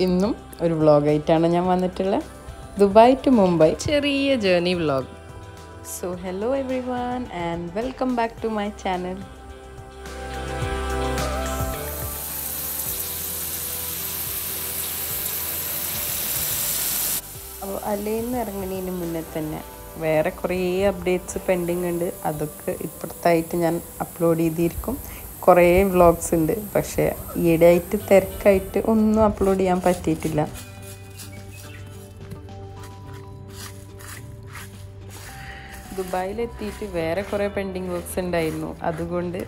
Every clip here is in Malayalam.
ഇന്നും ഒരു വ്ളോഗായിട്ടാണ് ഞാൻ വന്നിട്ടുള്ളത്. ദുബായ് ടു മുംബൈ ചെറിയ journey vlog. So hello everyone and welcome back to my channel. അപ്പോൾ അലയിൽ നിന്ന് ഇറങ്ങുന്നതിന് മുന്നേ തന്നെ വേറെ കുറേ അപ്ഡേറ്റ്സ് പെൻഡിങ് ഉണ്ട്. അതൊക്കെ ഇപ്പുറത്തായിട്ട് ഞാൻ അപ്ലോഡ് ചെയ്തിരിക്കും. കുറേ വ്ളോഗ്സ് ഉണ്ട്, പക്ഷേ ഈയിടെയായിട്ട് തിരക്കായിട്ട് ഒന്നും അപ്ലോഡ് ചെയ്യാൻ പറ്റിയിട്ടില്ല. ദുബായിലെത്തിയിട്ട് വേറെ കുറേ പെൻഡിങ് വർക്ക്സ് ഉണ്ടായിരുന്നു. അതുകൊണ്ട്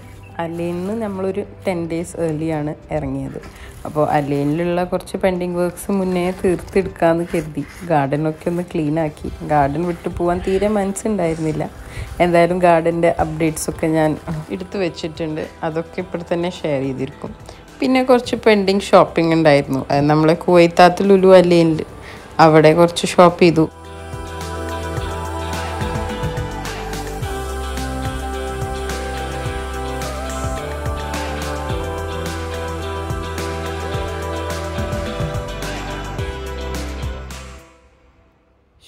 അലൈനിൽ നമ്മളൊരു 10 days ഏർലിയാണ് ഇറങ്ങിയത്. അപ്പോൾ അലൈനിലുള്ള കുറച്ച് പെൻഡിങ് വർക്ക്സ് മുന്നേ തീർത്തെടുക്കാമെന്ന് കരുതി. ഗാർഡനൊക്കെ ഒന്ന് ക്ലീൻ ആക്കി. ഗാർഡൻ വിട്ടു പോകാൻ തീരെ മനസ്സുണ്ടായിരുന്നില്ല. എന്തായാലും ഗാർഡൻ്റെ അപ്ഡേറ്റ്സൊക്കെ ഞാൻ എടുത്തു വെച്ചിട്ടുണ്ട്. അതൊക്കെ ഇപ്പോൾ തന്നെ ഷെയർ ചെയ്തിരിക്കും. പിന്നെ കുറച്ച് പെൻഡിങ് ഷോപ്പിംഗ് ഉണ്ടായിരുന്നു. അത് നമ്മളെ കുവൈത്താത്ത് ലുലു അലൈനിൽ അവിടെ കുറച്ച് ഷോപ്പ് ചെയ്തു.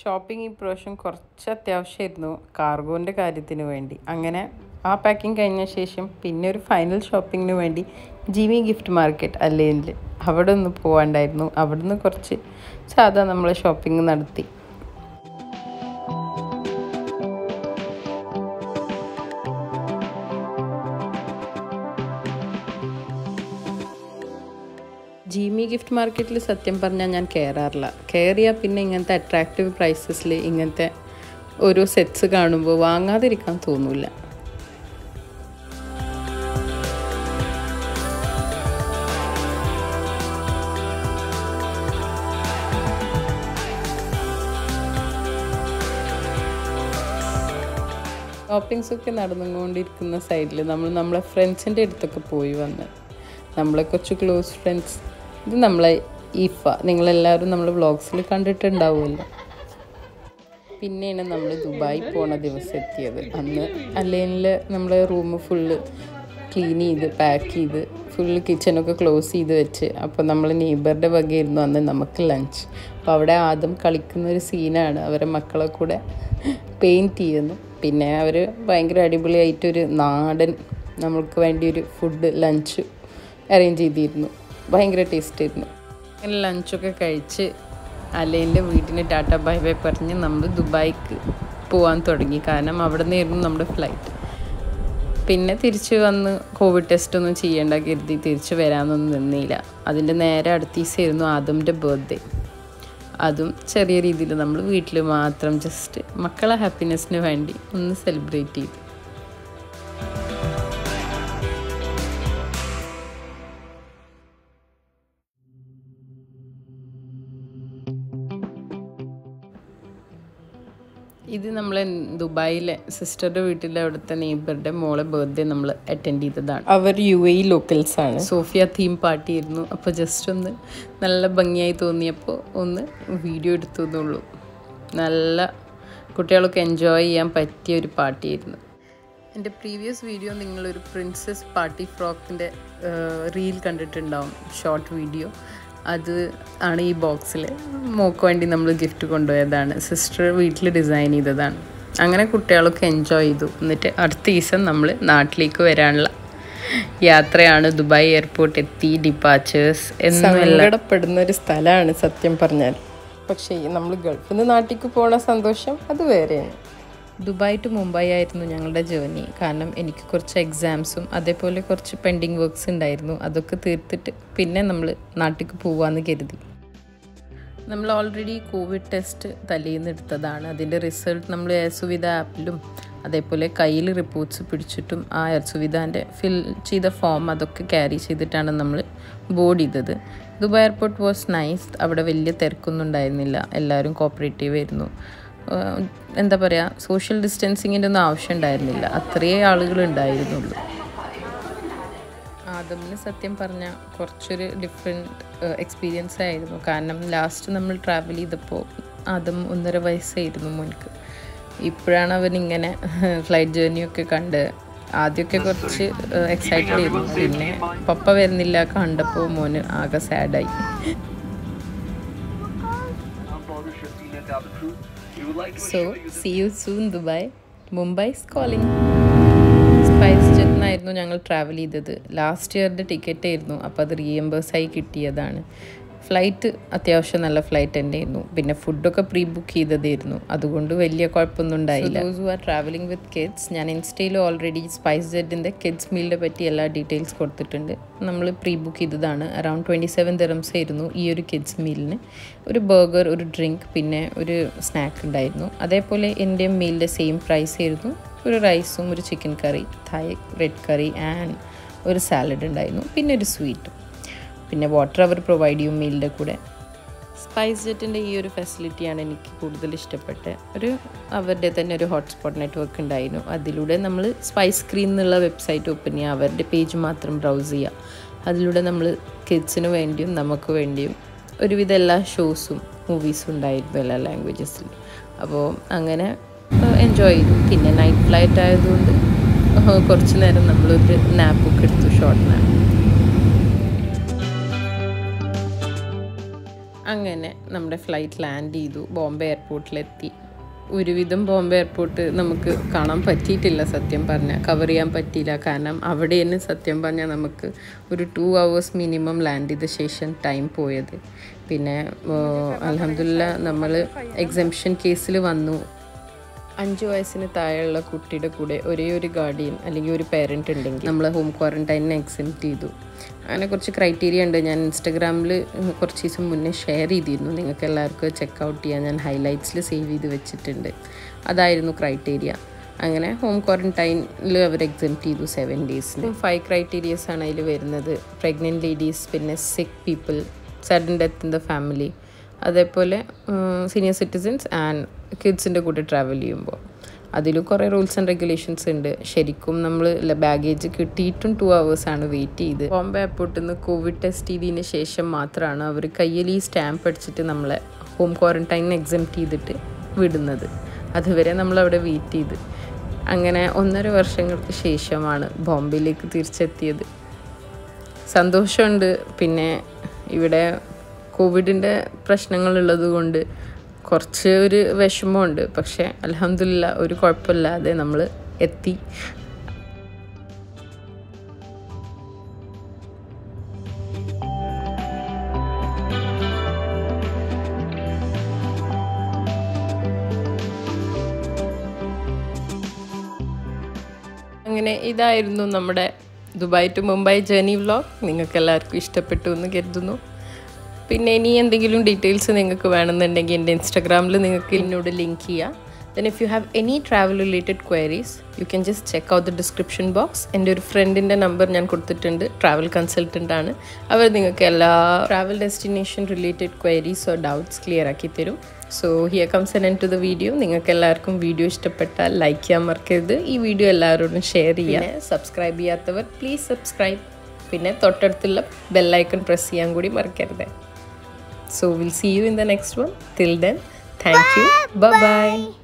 ഷോപ്പിംഗ് ഈ പ്രാവശ്യം കുറച്ച് അത്യാവശ്യമായിരുന്നു കാർഗോൻ്റെ കാര്യത്തിന് വേണ്ടി. അങ്ങനെ ആ പാക്കിങ് കഴിഞ്ഞ ശേഷം പിന്നെ ഒരു ഫൈനൽ ഷോപ്പിങ്ങിന് വേണ്ടി ജിമി ഗിഫ്റ്റ് മാർക്കറ്റ് അലൈനിൽ അവിടെ ഒന്ന് പോകാണ്ടായിരുന്നു. അവിടെ നിന്ന് കുറച്ച് സാധാ നമ്മൾ ഷോപ്പിംഗ് നടത്തി. ജിമി ഗിഫ്റ്റ് മാർക്കറ്റിൽ സത്യം പറഞ്ഞാൽ ഞാൻ കയറാറില്ല. കയറിയാൽ പിന്നെ ഇങ്ങനത്തെ അട്രാക്റ്റീവ് പ്രൈസസിൽ ഇങ്ങനത്തെ ഓരോ സെറ്റ്സ് കാണുമ്പോൾ വാങ്ങാതിരിക്കാൻ തോന്നില്ല. ഷോപ്പിങ്സൊക്കെ നടന്നുകൊണ്ടിരിക്കുന്ന സൈഡിൽ നമ്മളെ ഫ്രണ്ട്സിൻ്റെ അടുത്തൊക്കെ പോയി വന്ന് നമ്മളെ കുറച്ച് ക്ലോസ് ഫ്രണ്ട്സ്. ഇത് നമ്മളെ ഈഫ, നിങ്ങളെല്ലാവരും നമ്മൾ വ്ളോഗ്സിൽ കണ്ടിട്ടുണ്ടാവുമല്ലോ. പിന്നെയാണ് നമ്മൾ ദുബായ് പോണ ദിവസം എത്തിയത്. അന്ന് അലൈനിൽ നമ്മൾ റൂം ഫുള്ള് ക്ലീൻ ചെയ്ത് പാക്ക് ചെയ്ത് ഫുള്ള് കിച്ചണൊക്കെ ക്ലോസ് ചെയ്ത് വെച്ച്. അപ്പോൾ നമ്മൾ നെയ്ബറുടെ വകയായിരുന്നു അന്ന് നമുക്ക് ലഞ്ച്. അപ്പോൾ അവിടെ ആദ്യം കളിക്കുന്നൊരു സീനാണ്. അവരെ മക്കളെ കൂടെ പെയിൻറ്റ് ചെയ്യുന്നു. പിന്നെ അവർ ഭയങ്കര അടിപൊളിയായിട്ടൊരു നാടൻ നമ്മൾക്ക് വേണ്ടി ഒരു ഫുഡ് ലഞ്ച് അറേഞ്ച് ചെയ്തിരുന്നു. ഭയങ്കര ടേസ്റ്റ് ആയിരുന്നു. അങ്ങനെ ലഞ്ചൊക്കെ കഴിച്ച് അലൈൻ്റെ വീട്ടിന് ടാറ്റ ബൈ ബൈ പറഞ്ഞ് നമ്മൾ ദുബായിക്ക് പോകാൻ തുടങ്ങി. കാരണം അവിടെ നിന്നായിരുന്നു നമ്മുടെ ഫ്ലൈറ്റ്. പിന്നെ തിരിച്ച് വന്ന് കോവിഡ് ടെസ്റ്റൊന്നും ചെയ്യേണ്ട കരുതി തിരിച്ച് വരാനൊന്നും നിന്നില്ല. അതിൻ്റെ നേരെ അടുത്ത ദിവസമായിരുന്നു ആദമിൻ്റെ ബർത്ത്ഡേ. അതും ചെറിയ രീതിയിൽ നമ്മൾ വീട്ടിൽ മാത്രം ജസ്റ്റ് മക്കളെ ഹാപ്പിനെസ്സിന് വേണ്ടി ഒന്ന് സെലിബ്രേറ്റ് ചെയ്തു. ഇത് നമ്മളെ ദുബായിലെ സിസ്റ്ററുടെ വീട്ടിലെ അവിടുത്തെ നെയ്ബറുടെ മോളെ ബർത്ത്ഡേ നമ്മൾ അറ്റൻഡ് ചെയ്തതാണ്. അവർ UAE ലോക്കൽസാണ്. സോഫിയ തീം പാർട്ടി ആയിരുന്നു. അപ്പോൾ ജസ്റ്റ് ഒന്ന് നല്ല ഭംഗിയായി തോന്നിയപ്പോൾ ഒന്ന് വീഡിയോ എടുത്തു എന്നുള്ളൂ. നല്ല കുട്ടികൾക്ക് എൻജോയ് ചെയ്യാൻ പറ്റിയ ഒരു പാർട്ടിയായിരുന്നു. എൻ്റെ പ്രീവിയസ് വീഡിയോ നിങ്ങളൊരു പ്രിൻസസ് പാർട്ടി ഫ്രോക്കിൻ്റെ റീൽ കണ്ടിട്ടുണ്ടാവും, ഷോർട്ട് വീഡിയോ. അത് ആണ് ഈ ബോക്സിൽ. മോക്ക് വേണ്ടി നമ്മൾ ഗിഫ്റ്റ് കൊണ്ടുപോയതാണ്. സിസ്റ്റർ വീട്ടിൽ ഡിസൈൻ ചെയ്തതാണ്. അങ്ങനെ കുട്ടികളൊക്കെ എൻജോയ് ചെയ്തു. എന്നിട്ട് അടുത്ത ദിവസം നമ്മൾ നാട്ടിലേക്ക് വരാനുള്ള യാത്രയാണ്. ദുബായ് എയർപോർട്ട് എത്തി. ഡിപ്പാച്ചേഴ്സ് സങ്കടപ്പെടുന്നൊരു സ്ഥലമാണ് സത്യം പറഞ്ഞാൽ. പക്ഷേ നമ്മൾ ഗൾഫിൽ നിന്ന് നാട്ടിലേക്ക് പോണ സന്തോഷം അത് വേറെയാണ്. ദുബായ് ടു മുംബൈ ആയിരുന്നു ഞങ്ങളുടെ ജേർണി. കാരണം എനിക്ക് കുറച്ച് എക്സാംസും അതേപോലെ കുറച്ച് പെൻഡിങ് വർക്ക്സ് ഉണ്ടായിരുന്നു. അതൊക്കെ തീർത്തിട്ട് പിന്നെ നമ്മൾ നാട്ടിലേക്ക് പോകാമെന്ന് കരുതി. നമ്മൾ ഓൾറെഡി കോവിഡ് ടെസ്റ്റ് തലേന്ന് എടുത്തതാണ്. അതിൻ്റെ റിസൾട്ട് നമ്മൾ എയർ സുവിധ ആപ്പിലും അതേപോലെ കയ്യിൽ റിപ്പോർട്ട്സ് പിടിച്ചിട്ടും ആ എയർ സുവിധാൻ്റെ ഫിൽ ചെയ്ത ഫോം അതൊക്കെ ക്യാരി ചെയ്തിട്ടാണ് നമ്മൾ ബോർഡ് ചെയ്തത്. Dubai airport was nice. അവിടെ വലിയ തിരക്കൊന്നും ഉണ്ടായിരുന്നില്ല. എല്ലാവരും കോപ്പറേറ്റീവ് ആയിരുന്നു. എന്താ പറയുക, സോഷ്യൽ ഡിസ്റ്റൻസിങ്ങിൻ്റെ ഒന്നും ആവശ്യം ഉണ്ടായിരുന്നില്ല. അത്രയേ ആളുകൾ ഉണ്ടായിരുന്നുള്ളൂ. ആദമിന് സത്യം പറഞ്ഞാൽ കുറച്ചൊരു ഡിഫറെൻറ്റ് എക്സ്പീരിയൻസ് ആയിരുന്നു. കാരണം ലാസ്റ്റ് നമ്മൾ ട്രാവൽ ചെയ്തപ്പോൾ ആദം 1.5 വയസ്സായിരുന്നു മോൻക്ക്. ഇപ്പോഴാണ് അവനിങ്ങനെ ഫ്ലൈറ്റ് ജേർണിയൊക്കെ കണ്ട് ആദ്യമൊക്കെ കുറച്ച് എക്സൈറ്റഡ് ആയിരുന്നു. പിന്നെ പപ്പ വരുന്നില്ല കണ്ടപ്പോൾ മോന് ആകെ സാഡായി. So, see you soon, Dubai. Mumbai is calling. Spice ജെറ്റിനായിരുന്നു ഞങ്ങൾ ട്രാവൽ ചെയ്തത്. ലാസ്റ്റ് ഇയറിൻ്റെ ടിക്കറ്റ് ആയിരുന്നു, അപ്പോൾ അത് റീഎംബേഴ്സായി കിട്ടിയതാണ്. ഫ്ലൈറ്റ് അത്യാവശ്യം നല്ല ഫ്ലൈറ്റ് തന്നെയായിരുന്നു. പിന്നെ ഫുഡൊക്കെ പ്രീ ബുക്ക് ചെയ്തതായിരുന്നു, അതുകൊണ്ട് വലിയ കുഴപ്പമൊന്നും ഉണ്ടായില്ല. Those who are travelling with kids, ഞാൻ ഇൻസ്റ്റയിൽ ഓൾറെഡി സ്പൈസ് ജെറ്റിൻ്റെ കിഡ്സ് മീലിനെ പറ്റി എല്ലാ ഡീറ്റെയിൽസ് കൊടുത്തിട്ടുണ്ട്. നമ്മൾ പ്രീ ബുക്ക് ചെയ്തതാണ്. അറൗണ്ട് 27 dirhams ആയിരുന്നു ഈ ഒരു കിഡ്സ് മീലിന്. ഒരു ബർഗർ, ഒരു ഡ്രിങ്ക്, പിന്നെ ഒരു സ്നാക്ക് ഉണ്ടായിരുന്നു. അതേപോലെ എൻ്റെ മീലിൻ്റെ സെയിം പ്രൈസ് ആയിരുന്നു. ഒരു റൈസും ഒരു chicken curry, Thai red curry and ഒരു സാലഡ് ഉണ്ടായിരുന്നു, പിന്നെ ഒരു സ്വീറ്റും. പിന്നെ വാട്ടർ അവർ പ്രൊവൈഡ് ചെയ്യും മീലിൻ്റെ കൂടെ. സ്പൈസ് ജെറ്റിൻ്റെ ഈ ഒരു ഫെസിലിറ്റിയാണ് എനിക്ക് കൂടുതൽ ഇഷ്ടപ്പെട്ടത്. അവരുടെ തന്നെ ഒരു ഹോട്ട്സ്പോട്ട് നെറ്റ്വർക്ക് ഉണ്ടായിരുന്നു. അതിലൂടെ നമ്മൾ സ്പൈസ് സ്ക്രീൻ എന്നുള്ള വെബ്സൈറ്റ് ഓപ്പൺ ചെയ്യുക, അവരുടെ പേജ് മാത്രം ബ്രൗസ് ചെയ്യുക. അതിലൂടെ നമ്മൾ കിഡ്സിന് വേണ്ടിയും നമുക്ക് വേണ്ടിയും ഒരുവിധം എല്ലാ ഷോസും മൂവീസും ഉണ്ടായിരുന്നു, എല്ലാ ലാംഗ്വേജസിലും. അപ്പോൾ അങ്ങനെ എൻജോയ് ചെയ്തു. പിന്നെ നൈറ്റ് ഫ്ലൈറ്റ് ആയതുകൊണ്ട് കുറച്ച് നേരം നമ്മളൊരു നാപ്പൊക്കെ എടുത്തു, ഷോർട്ട് നാപ്പ്. അങ്ങനെ നമ്മുടെ ഫ്ലൈറ്റ് ലാൻഡ് ചെയ്തു, ബോംബെ എയർപോർട്ടിലെത്തി. ഒരുവിധം ബോംബെ എയർപോർട്ട് നമുക്ക് കാണാൻ പറ്റിയിട്ടില്ല, സത്യം പറഞ്ഞാൽ കവർ ചെയ്യാൻ പറ്റിയില്ല. കാരണം അവിടെ തന്നെ സത്യം പറഞ്ഞാൽ നമുക്ക് ഒരു 2 hours മിനിമം ലാൻഡ് ചെയ്ത ശേഷം ടൈം പോയത്. പിന്നെ അൽഹംദുലില്ലാ നമ്മൾ എക്സംഷൻ കേസിൽ വന്നു. 5 വയസ്സിന് താഴെയുള്ള കുട്ടിയുടെ കൂടെ ഒരേ ഒരു ഗാർഡിയൻ അല്ലെങ്കിൽ ഒരു പേരൻറ്റ് ഉണ്ടെങ്കിൽ നമ്മൾ ഹോം ക്വാറൻറ്റൈനിനെ എക്സെപ്റ്റ് ചെയ്തു. അങ്ങനെ കുറച്ച് ക്രൈറ്റീരിയ ഉണ്ട്. ഞാൻ ഇൻസ്റ്റഗ്രാമിൽ കുറച്ച് ദിവസം മുന്നേ ഷെയർ ചെയ്തിരുന്നു, നിങ്ങൾക്ക് എല്ലാവർക്കും ചെക്കൗട്ട് ചെയ്യാൻ ഞാൻ ഹൈലൈറ്റ്സിൽ സേവ് ചെയ്ത് വെച്ചിട്ടുണ്ട്. അതായിരുന്നു ക്രൈറ്റീരിയ. അങ്ങനെ ഹോം ക്വാറൻറ്റൈനിൽ അവർ എക്സെപ്റ്റ് ചെയ്തു 7 days. 5 ക്രൈറ്റീരിയസാണ് അതിൽ വരുന്നത്. പ്രഗ്നൻറ്റ് ലേഡീസ്, പിന്നെ സിക്ക് people, sudden death in the family, അതേപോലെ സീനിയർ സിറ്റിസൻസ് ആൻഡ് കിഡ്സിൻ്റെ കൂടെ ട്രാവൽ ചെയ്യുമ്പോൾ. അതിലും കുറേ റൂൾസ് ആൻഡ് റെഗുലേഷൻസ് ഉണ്ട്. ശരിക്കും നമ്മൾ ബാഗേജ് കിട്ടിയിട്ടും 2 hours വെയിറ്റ് ചെയ്ത്. ബോംബെ എയർപോർട്ടിൽ നിന്ന് കോവിഡ് ടെസ്റ്റ് ചെയ്തതിന് ശേഷം മാത്രമാണ് അവർ കയ്യിൽ ഈ സ്റ്റാമ്പ് അടിച്ചിട്ട് നമ്മളെ ഹോം ക്വാറൻറ്റൈനിന് എക്സെപ്റ്റ് ചെയ്തിട്ട് വിടുന്നത്. അതുവരെ നമ്മളവിടെ വെയിറ്റ് ചെയ്ത്. അങ്ങനെ 1.5 വർഷങ്ങൾക്ക് ശേഷമാണ് ബോംബെയിലേക്ക് തിരിച്ചെത്തിയത്. സന്തോഷമുണ്ട്. പിന്നെ ഇവിടെ കോവിഡിൻ്റെ പ്രശ്നങ്ങളുള്ളത് കൊണ്ട് കുറച്ച് ഒരു വിഷമമുണ്ട്. പക്ഷേ അൽഹംദുലില്ലാ ഒരു കുഴപ്പമില്ലാതെ നമ്മൾ എത്തി. അങ്ങനെ ഇതായിരുന്നു നമ്മുടെ Dubai to Mumbai journey vlog. നിങ്ങൾക്ക് എല്ലാവർക്കും ഇഷ്ടപ്പെട്ടു എന്ന് കരുതുന്നു. പിന്നെ ഇനി എന്തെങ്കിലും ഡീറ്റെയിൽസ് നിങ്ങൾക്ക് വേണമെന്നുണ്ടെങ്കിൽ എൻ്റെ ഇൻസ്റ്റാഗ്രാമിൽ നിങ്ങൾക്ക് എന്നോട് ലിങ്ക് ചെയ്യാം. Then if you have any travel related queries, you can just check out the description box. എൻ്റെ ഒരു ഫ്രണ്ടിൻ്റെ നമ്പർ ഞാൻ കൊടുത്തിട്ടുണ്ട്, ട്രാവൽ കൺസൾട്ടൻ്റ് ആണ്. അവർ നിങ്ങൾക്ക് എല്ലാ ട്രാവൽ ഡെസ്റ്റിനേഷൻ റിലേറ്റഡ് ക്വയറീസോ ഡൗട്ട്സ് ക്ലിയർ ആക്കി തരും. So here comes an end to the video. നിങ്ങൾക്ക് എല്ലാവർക്കും വീഡിയോ ഇഷ്ടപ്പെട്ടാൽ ലൈക്ക് ചെയ്യാൻ മറക്കരുത്. ഈ വീഡിയോ എല്ലാവരോടും ഷെയർ ചെയ്യുക. സബ്സ്ക്രൈബ് ചെയ്യാത്തവർ പ്ലീസ് സബ്സ്ക്രൈബ്. പിന്നെ തൊട്ടടുത്തുള്ള ബെല്ലൈക്കൺ പ്രസ് ചെയ്യാൻ കൂടി മറക്കരുത്. So we'll see you in the next one. Till then, thank you. Bye-bye.